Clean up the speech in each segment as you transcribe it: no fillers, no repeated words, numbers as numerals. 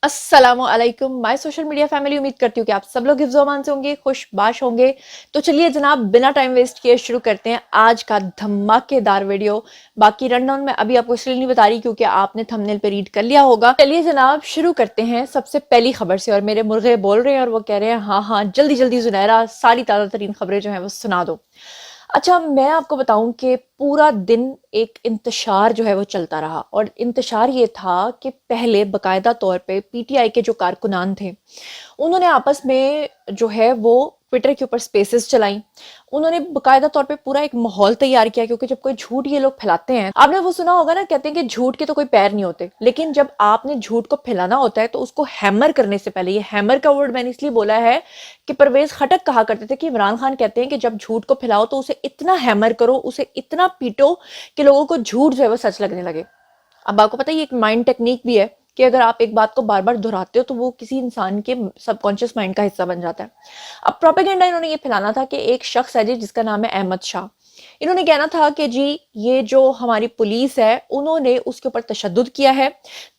अस्सलाम वालेकुम my social media family. उम्मीद करती हूँ कि आप सब लोग हिफ्ज़ व अमान से होंगे, खुशबाश होंगे। तो चलिए जनाब, बिना टाइम वेस्ट किए शुरू करते हैं आज का धमाकेदार वीडियो। बाकी रन डाउन मैं अभी आपको इसलिए नहीं बता रही क्योंकि आपने थंबनेल पे रीड कर लिया होगा। चलिए जनाब शुरू करते हैं सबसे पहली खबर से। और मेरे मुर्गे बोल रहे हैं और वो कह रहे हैं हाँ हाँ जल्दी जल्दी जुनैरा सारी ताज़ा तरीन खबरें जो है वो सुना दो। अच्छा, मैं आपको बताऊं कि पूरा दिन एक इंतशार जो है वो चलता रहा। और इंतशार ये था कि पहले बकायदा तौर पे पीटीआई के जो कारकुनान थे उन्होंने आपस में जो है वो ट्विटर के ऊपर स्पेसेस चलाई। उन्होंने बकायदा तौर पे पूरा एक माहौल तैयार किया, क्योंकि जब कोई झूठ ये लोग फैलाते हैं, आपने वो सुना होगा ना, कहते हैं कि झूठ के तो कोई पैर नहीं होते, लेकिन जब आपने झूठ को फैलाना होता है तो उसको हैमर करने से पहले, ये हैमर का वर्ड मैंने इसलिए बोला है कि परवेज खटक कहा करते थे कि इमरान खान कहते हैं कि जब झूठ को फैलाओ तो उसे इतना हैमर करो, उसे इतना पीटो कि लोगों को झूठ जो है वो सच लगने लगे। अब आपको पता है ये एक माइंड टेक्निक भी है कि अगर आप एक बात को बार बार दोहराते हो तो वो किसी इंसान के सबकॉन्शियस माइंड का हिस्सा बन जाता है। अब प्रोपेगेंडा इन्होंने ये फैलाना था कि एक शख्स है जी जिसका नाम है अहमद शाह। इन्होंने कहना था कि जी ये जो हमारी पुलिस है उन्होंने उसके ऊपर तशद्दुद किया है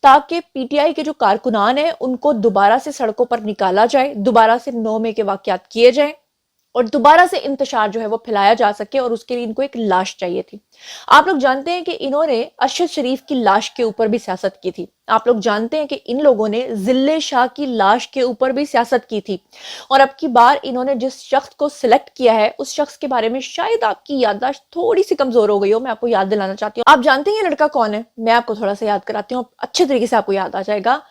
ताकि पीटीआई के जो कारकुनान है उनको दोबारा से सड़कों पर निकाला जाए, दोबारा से 9 मई के वाकयात किए जाए और दोबारा से इंतशार जो है वो फैलाया जा सके। और उसके लिए इनको एक लाश चाहिए थी। आप लोग जानते हैं कि इन्होंने अरशद शरीफ की लाश के ऊपर भी सियासत की थी। आप लोग जानते हैं कि इन लोगों ने जिल्ले शाह की लाश के ऊपर भी सियासत की थी। और अब की बार इन्होंने जिस शख्स को सिलेक्ट किया है उस शख्स के बारे में शायद आपकी याददाश्त थोड़ी सी कमजोर हो गई हो। मैं आपको याद दिलाना चाहती हूँ। आप जानते हैं ये लड़का कौन है? मैं आपको थोड़ा सा याद कराती हूँ, अच्छे तरीके से आपको याद आ जाएगा।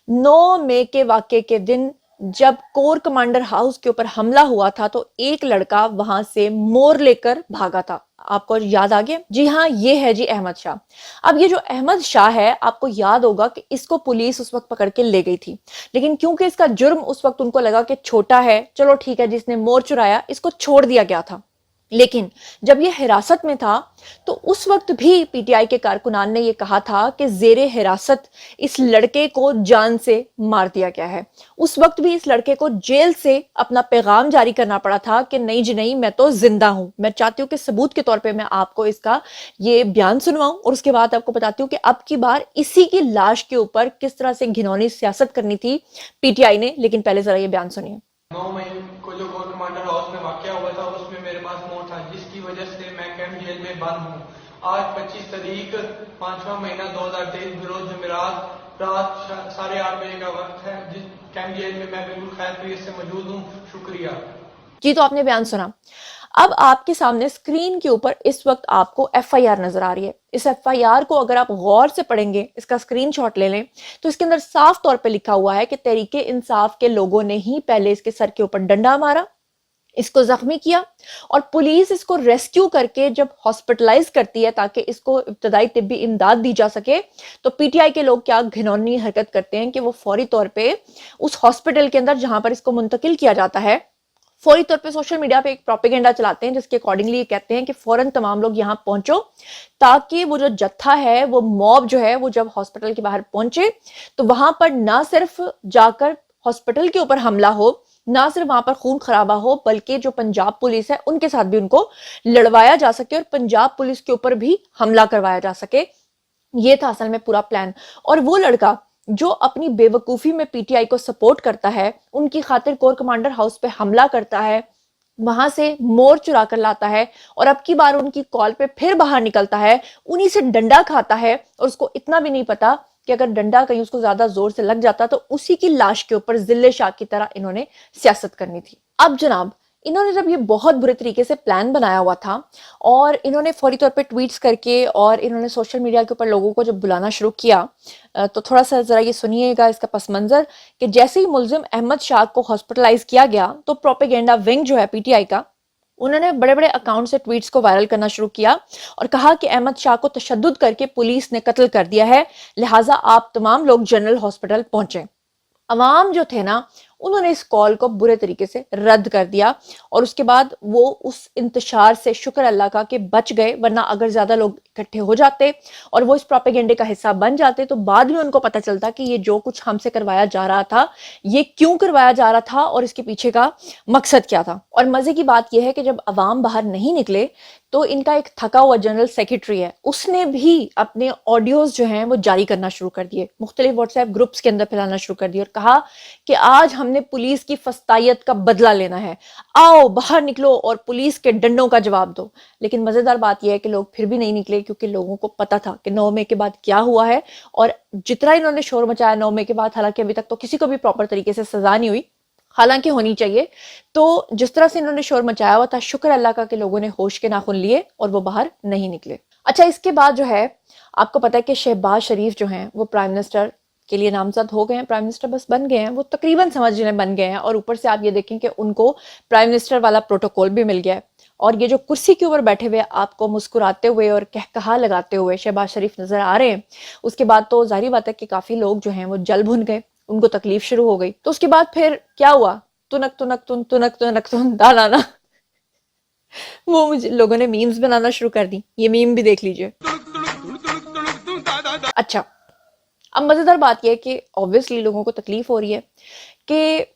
9 मई के वाकये के दिन जब कोर कमांडर हाउस के ऊपर हमला हुआ था तो एक लड़का वहां से मोर लेकर भागा था। आपको याद आ गया? जी हाँ, ये है जी अहमद शाह। अब ये जो अहमद शाह है, आपको याद होगा कि इसको पुलिस उस वक्त पकड़ के ले गई थी, लेकिन क्योंकि इसका जुर्म उस वक्त उनको लगा कि छोटा है, चलो ठीक है जिसने मोर चुराया इसको छोड़ दिया गया था। लेकिन जब ये हिरासत में था तो उस वक्त भी पीटीआई के कारकुनान ने ये कहा था कि जेरे हिरासत इस लड़के को जान से मार दिया गया है। उस वक्त भी इस लड़के को जेल से अपना पैगाम जारी करना पड़ा था कि नहीं जी नहीं, मैं तो जिंदा हूं। मैं चाहती हूँ कि सबूत के तौर पे मैं आपको इसका ये बयान सुनवाऊं और उसके बाद आपको बताती हूँ कि अब की बार इसी की लाश के ऊपर किस तरह से घिनौनी सियासत करनी थी पीटीआई ने। लेकिन पहले जरा ये बयान सुनिए। 9 मई को जो कोर कमांडर हाउस में वाकया हुआ था उसमें मेरे पास मोर था, जिसकी वजह से मैं कैंप जेल में बंद हूँ। आज 25 तारीख 5वां महीना 2023 बरोज जमेरात रात 8:30 बजे का वक्त है। जिस कैंप जेल में मैं बिल्कुल खैरियत से मौजूद हूँ। शुक्रिया जी। तो आपने बयान सुना। अब आपके सामने स्क्रीन के ऊपर इस वक्त आपको एफआईआर नजर आ रही है। इस एफआईआर को अगर आप गौर से पढ़ेंगे, इसका स्क्रीनशॉट ले लें, तो इसके अंदर साफ तौर पे लिखा हुआ है कि तहरीके इंसाफ के लोगों ने ही पहले इसके सर के ऊपर डंडा मारा, इसको जख्मी किया और पुलिस इसको रेस्क्यू करके जब हॉस्पिटलाइज करती है ताकि इसको इब्तदाई तिब्बी इमदाद दी जा सके, तो पीटीआई के लोग क्या घिनौनी हरकत करते हैं कि वो फौरी तौर पे उस हॉस्पिटल के अंदर जहां पर इसको मुंतकिल किया जाता है, फौरी तौर पे सोशल मीडिया पे एक प्रोपेगेंडा चलाते हैं जिसके अकॉर्डिंगली ये कहते हैं कि फौरन तमाम लोग यहाँ पहुंचो, ताकि वो जो जत्था है, वो मॉब जो है, वो जब हॉस्पिटल के बाहर पहुंचे तो वहां पर ना सिर्फ जाकर हॉस्पिटल के ऊपर हमला हो, ना सिर्फ वहां पर खून खराबा हो, बल्कि जो पंजाब पुलिस है उनके साथ भी उनको लड़वाया जा सके और पंजाब पुलिस के ऊपर भी हमला करवाया जा सके। ये था असल में पूरा प्लान। और वो लड़का जो अपनी बेवकूफी में पीटीआई को सपोर्ट करता है, उनकी खातिर कोर कमांडर हाउस पे हमला करता है, वहां से मोर चुरा कर लाता है और अब की बार उनकी कॉल पे फिर बाहर निकलता है, उन्हीं से डंडा खाता है और उसको इतना भी नहीं पता कि अगर डंडा कहीं उसको ज्यादा जोर से लग जाता तो उसी की लाश के ऊपर जिल्ले शाह की तरह इन्होंने सियासत करनी थी। अब जनाब, इन्होंने जब ये बहुत बुरे तरीके से प्लान बनाया हुआ था और इन्होंने फौरी तौर पे ट्वीट्स करके और इन्होंने सोशल मीडिया के ऊपर लोगों को जब बुलाना शुरू किया, तो थोड़ा सा जरा ये सुनिएगा इसका पस मंजर कि जैसे ही मुलजिम अहमद शाह को हॉस्पिटलाइज किया गया तो प्रोपेगेंडा विंग जो है पीटीआई का, उन्होंने बड़े बड़े अकाउंट से ट्वीट्स को वायरल करना शुरू किया और कहा कि अहमद शाह को तशद्दुद करके पुलिस ने कत्ल कर दिया है, लिहाजा आप तमाम लोग जनरल हॉस्पिटल पहुंचे। अवाम जो थे ना, उन्होंने इस कॉल को बुरे तरीके से रद्द कर दिया और उसके बाद वो उस इंतशार से शुक्र अल्लाह का कि बच गए, वरना अगर ज्यादा लोग इकट्ठे हो जाते और वो इस प्रोपेगेंडे का हिस्सा बन जाते तो बाद में उनको पता चलता कि ये जो कुछ हमसे करवाया जा रहा था, ये क्यों करवाया जा रहा था और इसके पीछे का मकसद क्या था। और मजे की बात यह है कि जब अवाम बाहर नहीं निकले तो इनका एक थका हुआ जनरल सेक्रेटरी है, उसने भी अपने ऑडियोज जो हैं वो जारी करना शुरू कर दिए, मुख्तलिफ व्हाट्सएप ग्रुप्स के अंदर फैलाना शुरू कर दिए और कहा कि आज हमने पुलिस की फस्तायत का बदला लेना है, आओ बाहर निकलो और पुलिस के डंडों का जवाब दो। लेकिन मजेदार बात यह है कि लोग फिर भी नहीं निकले, क्योंकि लोगों को पता था कि 9 मई के बाद क्या हुआ है। और जितना इन्होंने शोर मचाया 9 मई के बाद, हालांकि अभी तक तो किसी को भी प्रॉपर तरीके से सजा नहीं हुई, हालांकि होनी चाहिए, तो जिस तरह से इन्होंने शोर मचाया हुआ था, शुक्र अल्लाह का कि लोगों ने होश के नाखून लिए और वो बाहर नहीं निकले। अच्छा, इसके बाद जो है आपको पता है कि शहबाज शरीफ जो हैं वो प्राइम मिनिस्टर के लिए नामजद हो गए हैं, प्राइम मिनिस्टर बस बन गए हैं, वो तकरीबन समझ लें बन गए हैं। और ऊपर से आप ये देखें कि उनको प्राइम मिनिस्टर वाला प्रोटोकॉल भी मिल गया है। और ये जो कुर्सी के ऊपर बैठे हुए आपको मुस्कुराते हुए और कहकहा लगाते हुए शहबाज शरीफ नजर आ रहे हैं, उसके बाद तो जाहिर बात है कि काफी लोग जो हैं वो जल भुन गए, उनको तकलीफ शुरू हो गई। तो उसके बाद फिर क्या हुआ, तुनक तुनक तुन तुनक तुनक तुन दाना वो मुझे लोगों ने मीम्स बनाना शुरू कर दी, ये मीम भी देख लीजिए। अच्छा, अब मजेदार बात यह है कि ऑब्वियसली लोगों को तकलीफ हो रही है कि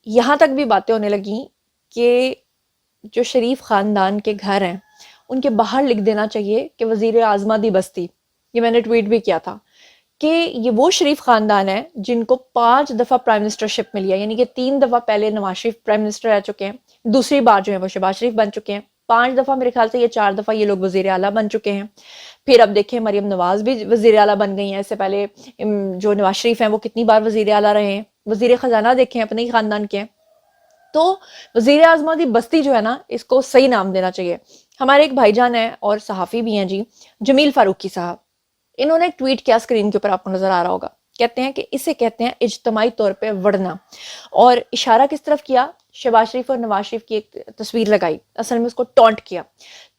यहां तक भी बातें होने लगी कि जो शरीफ खानदान के घर हैं उनके बाहर लिख देना चाहिए कि वजीर आजमा दी बस्ती। ये मैंने ट्वीट भी किया था कि ये वो शरीफ खानदान है जिनको 5 दफा प्राइम मिनिस्टरशिप मिली है, यानी कि 3 दफा पहले नवाज शरीफ प्राइम मिनिस्टर रह चुके हैं, दूसरी बार जो है वो शहबाज शरीफ बन चुके हैं, 5 दफा मेरे ख्याल से ये 4 दफा ये लोग वजीर आला बन चुके हैं। फिर अब देखें मरियम नवाज भी वजीर आला बन गई हैं, इससे पहले जो नवाज शरीफ हैं वो कितनी बार वजीर आला रहे हैं, वजीर खजाना देखें अपने ही खानदान के हैं। तो वजीर आजमा दी बस्ती जो है ना, इसको सही नाम देना चाहिए। हमारे एक भाईजान है और सहाफ़ी भी हैं जी, जमील फारूकी साहब, इन्होंने एक ट्वीट किया, स्क्रीन के ऊपर आपको नजर आ रहा होगा, कहते हैं कि इसे कहते हैं इज्तमाई तौर पे वड़ना। और इशारा किस तरफ किया, शहबाज शरीफ और नवाज शरीफ की एक तस्वीर लगाई, असल में उसको टॉन्ट किया।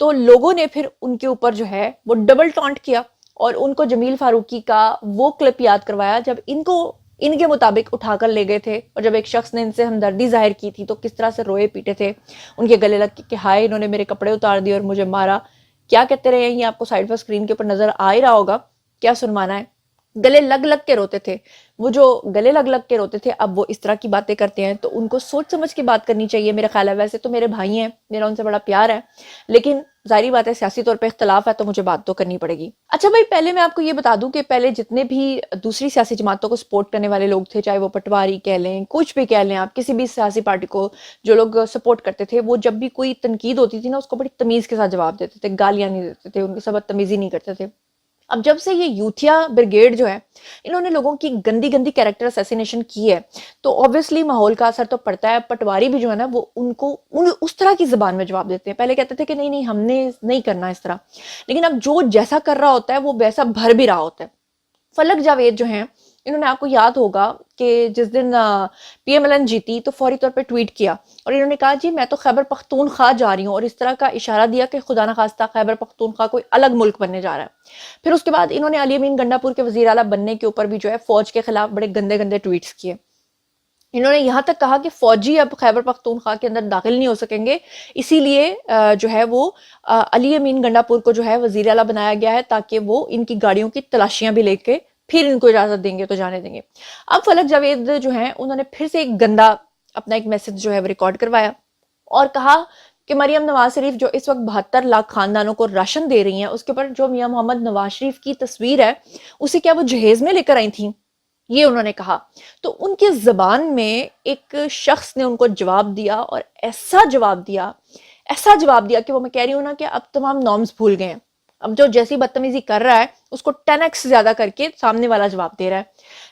तो लोगों ने फिर उनके ऊपर जो है वो डबल टॉन्ट किया और उनको जमील फारूकी का वो क्लिप याद करवाया जब इनको इनके मुताबिक उठाकर ले गए थे, और जब एक शख्स ने इनसे हमदर्दी जाहिर की थी तो किस तरह से रोए पीटे थे, उनके गले लग के कि हाय इन्होंने मेरे कपड़े उतार दिए और मुझे मारा। क्या कहते रहे, ये आपको साइड पर स्क्रीन के ऊपर नजर आ ही रहा होगा, क्या सुनवाना है। गले लग लग के रोते थे, वो जो गले लग लग के रोते थे अब वो इस तरह की बातें करते हैं। तो उनको सोच समझ के बात करनी चाहिए मेरा ख्याल है। वैसे तो मेरे भाई हैं, मेरा उनसे बड़ा प्यार है, लेकिन जाहिर बात है सियासी तौर पे इख्तलाफ है तो मुझे बात तो करनी पड़ेगी। अच्छा भाई, पहले मैं आपको ये बता दूं कि पहले जितने भी दूसरी सियासी जमातों को सपोर्ट करने वाले लोग थे, चाहे वो पटवारी कह लें, कुछ भी कह लें आप, किसी भी सियासी पार्टी को जो लोग सपोर्ट करते थे, वो जब भी कोई तनकीद होती थी ना उसको बड़ी तमीज के साथ जवाब देते थे, गालियां नहीं देते थे, उनके साथ बदतमीजी नहीं करते थे। अब जब से ये यूथिया ब्रिगेड जो है इन्होंने लोगों की गंदी गंदी कैरेक्टर असैसिनेशन की है, तो ऑब्वियसली माहौल का असर तो पड़ता है। पटवारी भी जो है ना वो उनको उस तरह की जुबान में जवाब देते हैं। पहले कहते थे कि नहीं नहीं हमने नहीं करना इस तरह, लेकिन अब जो जैसा कर रहा होता है वो वैसा भर भी रहा होता है। फलक जावेद जो हैं, इन्होंने, आपको याद होगा कि जिस दिन पीएमएलएन जीती तो फौरी तौर पे ट्वीट किया और इन्होंने कहा जी मैं तो खैबर पख्तूनख्वा जा रही हूँ, और इस तरह का इशारा दिया कि खुदा न खास्ता खैबर पख्तूनख्वा कोई अलग मुल्क बनने जा रहा है। फिर उसके बाद इन्होंने अली अमीन गंडापुर के वजीर आला बनने के ऊपर भी जो है फौज के खिलाफ बड़े गंदे गंदे ट्वीट्स किए। इन्होंने यहाँ तक कहा कि फौजी अब खैबर पख्तूनख्वा के अंदर दाखिल नहीं हो सकेंगे, इसीलिए जो है वो अली अमीन गंडापुर को जो है वजीर आला बनाया गया है ताकि वो इनकी गाड़ियों की तलाशियां भी लेके फिर इनको इजाजत देंगे तो जाने देंगे। अब फलक जावेद जो है उन्होंने फिर से एक गंदा अपना एक मैसेज जो है वो रिकॉर्ड करवाया और कहा कि मरियम नवाज शरीफ जो इस वक्त 72 लाख खानदानों को राशन दे रही हैं, उसके ऊपर जो मियां मोहम्मद नवाज शरीफ की तस्वीर है उसे क्या वो जहेज में लेकर आई थी, ये उन्होंने कहा। तो उनकी जबान में एक शख्स ने उनको जवाब दिया और ऐसा जवाब दिया कि वो मैं कह रही हूँ ना कि अब तमाम नॉर्म्स भूल गए हैं। अब जो जैसी बदतमीजी कर रहा है उसको 10x ज्यादा करके सामने वाला जवाब दे रहा है।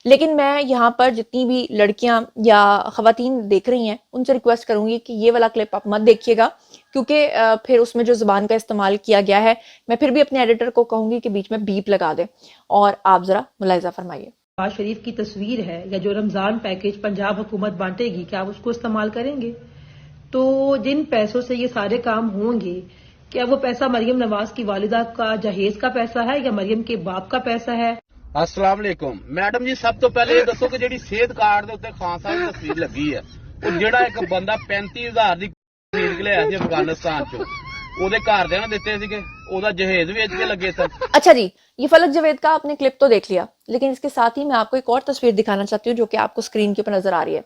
लेकिन मैं यहाँ पर जितनी भी लड़कियां या खवातीन देख रही हैं उनसे रिक्वेस्ट करूंगी कि ये वाला क्लिप आप मत देखिएगा, क्योंकि फिर उसमें जो जुबान का इस्तेमाल किया गया है, मैं फिर भी अपने एडिटर को कहूंगी कि बीच में बीप लगा दे और आप जरा मुलाहिजा फरमाइए। नवाज शरीफ की तस्वीर है या जो रमजान पैकेज पंजाब हुकूमत बांटेगी, क्या आप उसको इस्तेमाल करेंगे? तो जिन पैसों से ये सारे काम होंगे, क्या वो पैसा मरियम नवाज की वालिदा का जहेज का पैसा है या मरियम के बाप का पैसा है? अस्सलाम वालेकुम मैडम जी, सब तो पहले ये दसो कि ਜਿਹੜੀ सेहत कार्ड ਦੇ ਉੱਤੇ ਖਾਨ ਸਾਹਿਬ ਦੀ ਤਸਵੀਰ ਲੱਗੀ ਹੈ, ਉਹ ਜਿਹੜਾ ਇੱਕ ਬੰਦਾ 35000 ਦੀ ਖਰੀਦ ਕੇ ਲਿਆਇਆ ਸੀ ਅਫਗਾਨਿਸਤਾਨ ਚੋਂ, ਉਹਦੇ ਘਰਦਿਆਂ ਨੇ ਦਿੱਤੇ ਸੀਗੇ? ਉਹਦਾ ਜਹੇਜ਼ ਵੇਚ ਕੇ ਲੱਗੇ ਸਨ। अच्छा जी, ये फलक जावेद का आपने क्लिप तो देख लिया, लेकिन इसके साथ ही मैं आपको एक और तस्वीर दिखाना चाहती हूँ जो कि आपको स्क्रीन के ऊपर नजर आ रही है।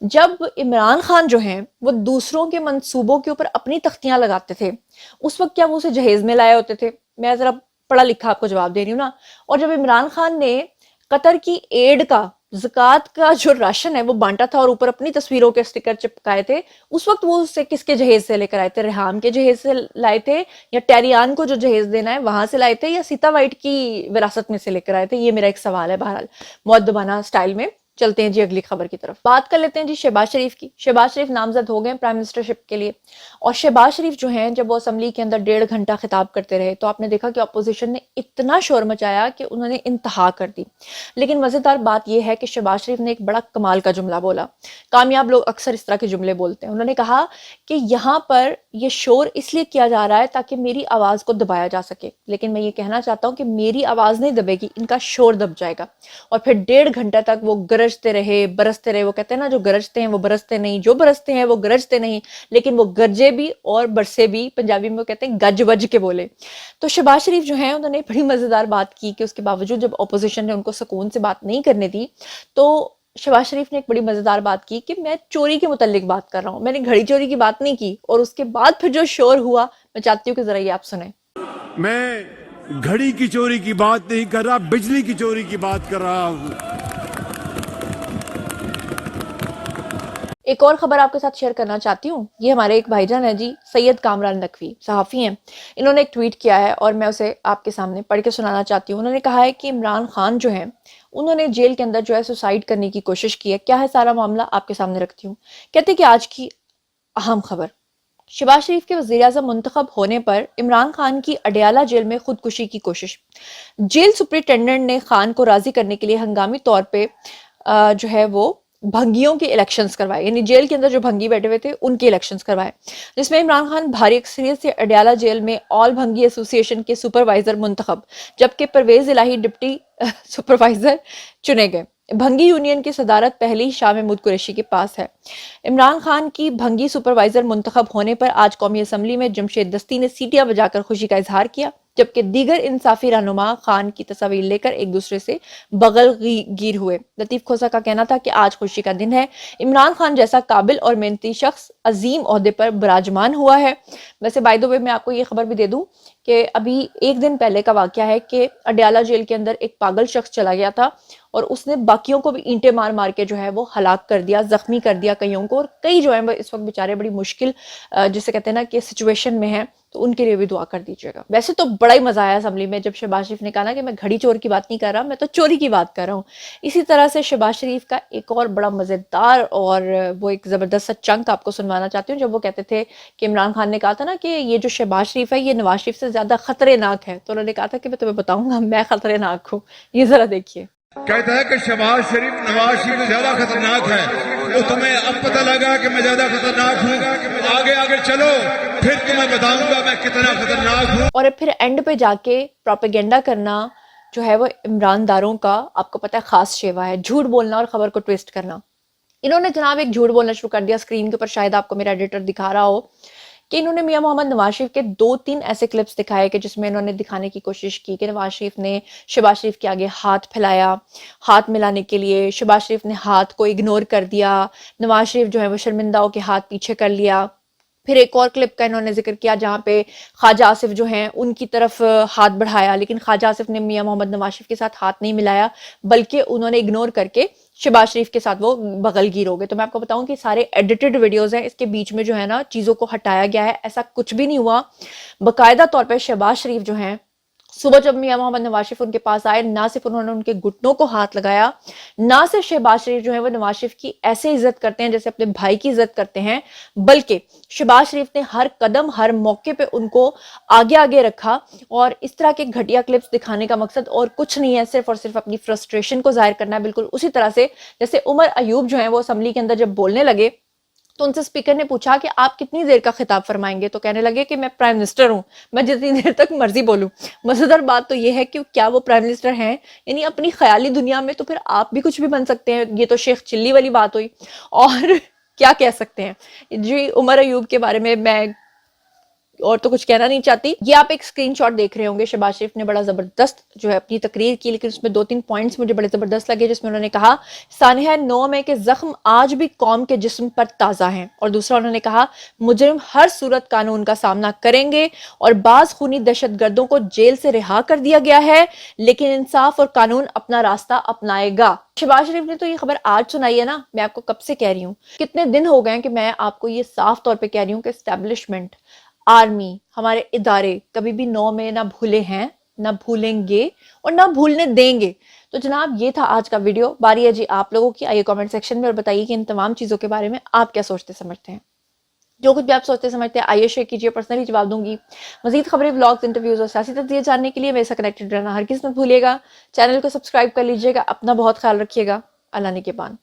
जब इमरान खान जो हैं वो दूसरों के मंसूबों के ऊपर अपनी तख्तियां लगाते थे, उस वक्त क्या वो उसे जहेज में लाए होते थे? मैं जरा पढ़ा लिखा आपको जवाब दे रही हूँ ना। और जब इमरान खान ने कतर की एड का, ज़कात का जो राशन है वो बांटा था और ऊपर अपनी तस्वीरों के स्टिकर चिपकाए थे, उस वक्त वो उससे किसके जहेज से लेकर आए थे? रेहाम के जहेज से लाए थे, या टेरियान को जो जहेज देना है वहां से लाए थे, या सीता वाइट की विरासत में से लेकर आए थे? ये मेरा एक सवाल है। बहरहाल मुअद्दबाना स्टाइल में चलते हैं जी अगली खबर की तरफ। बात कर लेते हैं जी शहबाज शरीफ की। शहबाज शरीफ नामजद हो गए प्राइम मिनिस्टरशिप के लिए, और शहबाज शरीफ जो हैं जब वो असेंबली के अंदर 1.5 घंटा खिताब करते रहे तो आपने देखा कि अपोजिशन ने इतना शोर मचाया कि उन्होंने इंतहा कर दी। लेकिन मजेदार बात यह है कि शहबाज शरीफ ने एक बड़ा कमाल का जुमला बोला। कामयाब लोग अक्सर इस तरह के जुमले बोलते हैं। उन्होंने कहा कि यहाँ पर ये शोर इसलिए किया जा रहा है ताकि मेरी आवाज को दबाया जा सके, लेकिन मैं ये कहना चाहता हूँ कि मेरी आवाज नहीं दबेगी, इनका शोर दब जाएगा। और फिर 1.5 घंटा तक वो गरजते रहे, बरसते रहे। वो कहते हैं ना, जो गरजते हैं वो बरसते नहीं, जो बरसते हैं वो गरजते नहीं, लेकिन वो गरजे भी और बरसे भी। पंजाबी में वो कहते हैं गज बज के बोले। तो शहबाज शरीफ जो हैं उन्होंने बड़ी मजेदार बात की कि उसके बावजूद जब अपोजिशन ने उनको सुकून से बात नहीं करने दी तो शहबाज शरीफ ने एक बड़ी मजेदार बात की कि मैं चोरी के मुतालिक बात कर रहा हूँ, मैंने घड़ी चोरी की बात नहीं की। और उसके बाद फिर जो शोर हुआ, मैं चाहती हूँ कि जरा ये आप सुने। मैं घड़ी की चोरी की बात नहीं कर रहा, बिजली की चोरी की बात कर रहा हूँ। एक और खबर आपके साथ शेयर करना चाहती हूँ। ये हमारे एक भाईजान है जी, सैयद कामरान नकवी, सहाफ़ी हैं। इन्होंने एक ट्वीट किया है और मैं उसे आपके सामने पढ़ के सुनाना चाहती हूँ। उन्होंने कहा है कि इमरान खान जो हैं उन्होंने जेल के अंदर जो है सुसाइड करने की कोशिश की है। क्या है सारा मामला, आपके सामने रखती हूँ। कहते कि आज की अहम खबर, शहबाज शरीफ के वज़ीर-ए-आज़म मुंतखब होने पर इमरान खान की अडयाला जेल में खुदकुशी की कोशिश। जेल सुपरिटेंडेंट ने खान को राजी करने के लिए हंगामी तौर पे जो है वो भंगियों के इलेक्शंस करवाए, यानी जेल के अंदर जो भंगी बैठे हुए थे उनके इलेक्शंस करवाए, जिसमें इमरान खान भारी अक्सरियत से अडयाला जेल में ऑल भंगी एसोसिएशन के सुपरवाइजर मुंतखब, जबकि परवेज इलाही डिप्टी सुपरवाइजर चुने गए। भंगी यूनियन की सदारत पहले ही शाह महमूद कुरैशी के पास है। इमरान खान की भंगी सुपरवाइजर मुंतखब होने पर आज कौमी असम्बली में जमशेद दस्ती ने सीटियां बजाकर खुशी का इजहार किया, जबकि दीगर इंसाफी रहनुमा खान की तस्वीर लेकर एक दूसरे से बगल गिर हुए। लतीफ खोसा का कहना था कि आज खुशी का दिन है, इमरान खान जैसा काबिल और मेहनती शख्स अजीम ओहदे पर विराजमान हुआ है। वैसे बाय द वे मैं आपको ये खबर भी दे दूं कि अभी एक दिन पहले का वाकया है कि अडयाला जेल के अंदर एक पागल शख्स चला गया था और उसने बाकियों को भी ईंटें मार मार के जो है वो हलाक कर दिया, जख्मी कर दिया कईयों को, और कई जो है वो इस वक्त बेचारे बड़ी मुश्किल जिसे कहते हैं ना कि सिचुएशन में है, तो उनके लिए भी दुआ कर दीजिएगा। वैसे तो बड़ा ही मजा आया असेंबली में जब शहबाज शरीफ ने कहा ना कि मैं घड़ी चोर की बात नहीं कर रहा, मैं तो चोरी की बात कर रहा हूँ। इसी तरह से शहबाज शरीफ का एक और बड़ा मजेदार और वो एक जबरदस्त सा चंक आपको सुनवाना चाहती हूँ, जब वो कहते थे कि इमरान खान ने कहा था ना कि ये जो शहबाज शरीफ है ये नवाज शरीफ से ज्यादा खतरनाक है, तो उन्होंने कहा था कि मैं तुम्हें बताऊंगा मैं खतरनाक हूँ। ये जरा देखिए। कहता है कि शहबाज शरीफ नवाज शरीफ से ज्यादा खतरनाक है, तो तुम्हें अब पता लगा कि मैं ज्यादा खतरनाक हूँ, आगे आगे चलो फिर तुम्हें बताऊंगा मैं कितना खतरनाक हूँ। और फिर एंड पे जाके प्रोपेगेंडा करना जो है वो इमरानदारों का आपको पता है खास शेवा है, झूठ बोलना और खबर को ट्विस्ट करना। इन्होंने जनाब एक झूठ बोलना शुरू कर दिया। स्क्रीन के ऊपर शायद आपको मेरा एडिटर दिखा रहा हो कि इन्होंने मियां मोहम्मद नवाज शरीफ के 2-3 ऐसे क्लिप्स दिखाए कि जिसमें इन्होंने दिखाने की कोशिश की कि नवाज शरीफ ने शहबाज शरीफ के आगे हाथ फैलाया हाथ मिलाने के लिए, शहबाज शरीफ ने हाथ को इग्नोर कर दिया, नवाज शरीफ जो है वो शर्मिंदा होकर हाथ पीछे कर लिया। फिर एक और क्लिप का इन्होंने जिक्र किया जहाँ पे ख्वाजा आसिफ जो हैं उनकी तरफ हाथ बढ़ाया, लेकिन ख्वाजा आसिफ ने मियां मोहम्मद नवाज शरीफ के साथ हाथ नहीं मिलाया, बल्कि उन्होंने इग्नोर करके शहबाज शरीफ के साथ वो बगलगीर हो गए। तो मैं आपको बताऊं कि सारे एडिटेड वीडियोस हैं, इसके बीच में जो है ना चीजों को हटाया गया है, ऐसा कुछ भी नहीं हुआ। बाकायदा तौर पर शहबाज शरीफ जो हैं सुबह जब मियां मोहम्मद नवाज शरीफ उनके पास आए, ना सिर्फ उन्होंने उनके घुटनों को हाथ लगाया, ना सिर्फ शहबाज शरीफ जो है वो नवाज शरीफ की ऐसे इज्जत करते हैं जैसे अपने भाई की इज्जत करते हैं, बल्कि शहबाज शरीफ ने हर कदम हर मौके पे उनको आगे आगे रखा। और इस तरह के घटिया क्लिप्स दिखाने का मकसद और कुछ नहीं है, सिर्फ और सिर्फ अपनी फ्रस्ट्रेशन को जाहिर करना है। बिल्कुल उसी तरह से जैसे उमर अयूब जो है वो असेंबली के अंदर जब बोलने लगे तो उनसे स्पीकर ने पूछा कि आप कितनी देर का खिताब फरमाएंगे, तो कहने लगे कि मैं प्राइम मिनिस्टर हूं, मैं जितनी देर तक मर्जी बोलूं। मजेदार बात तो ये है कि क्या वो प्राइम मिनिस्टर हैं, यानी अपनी ख्याली दुनिया में, तो फिर आप भी कुछ भी बन सकते हैं। ये तो शेख चिल्ली वाली बात हुई। और क्या कह सकते हैं जी, उमर अयूब के बारे में मैं और तो कुछ कहना नहीं चाहती। ये आप एक स्क्रीनशॉट देख रहे होंगे, शहबाज शरीफ ने बड़ा जबरदस्त जो है अपनी तकरीर की, लेकिन उसमें 2-3 पॉइंट्स मुझे बड़े जबरदस्त लगे, जिसमें उन्होंने कहा सानिया 9 में के जख्म आज भी कौम के जिस्म पर ताजा हैं, और दूसरा उन्होंने कहा मुजरिम हर सूरत कानून का सामना करेंगे और बाज खूनी दहशतगर्दों को जेल से रिहा कर दिया गया है, लेकिन इंसाफ और कानून अपना रास्ता अपनाएगा। शहबाज शरीफ ने तो ये खबर आज सुनाई है ना, मैं आपको कब से कह रही हूँ, कितने दिन हो गए कि मैं आपको ये साफ तौर पे कह रही हूँ कि एस्टेब्लिशमेंट, आर्मी, हमारे इदारे कभी भी 9 में ना भूले हैं, ना भूलेंगे और ना भूलने देंगे। तो जनाब ये था आज का वीडियो। बारी है जी आप लोगों की, आइए कमेंट सेक्शन में और बताइए कि इन तमाम चीजों के बारे में आप क्या सोचते समझते हैं। जो कुछ भी आप सोचते समझते हैं आइए शेयर कीजिए, पर्सनली जवाब दूंगी। मजीद खबरें, ब्लॉग्स, इंटरव्यूज और सियासी तस्वीरें जानने के लिए मेरे साथ कनेक्टेड रहना हर किसी मत भूलिएगा। चैनल को सब्सक्राइब कर लीजिएगा। अपना बहुत ख्याल रखिएगा। अल्लाह निगहबान।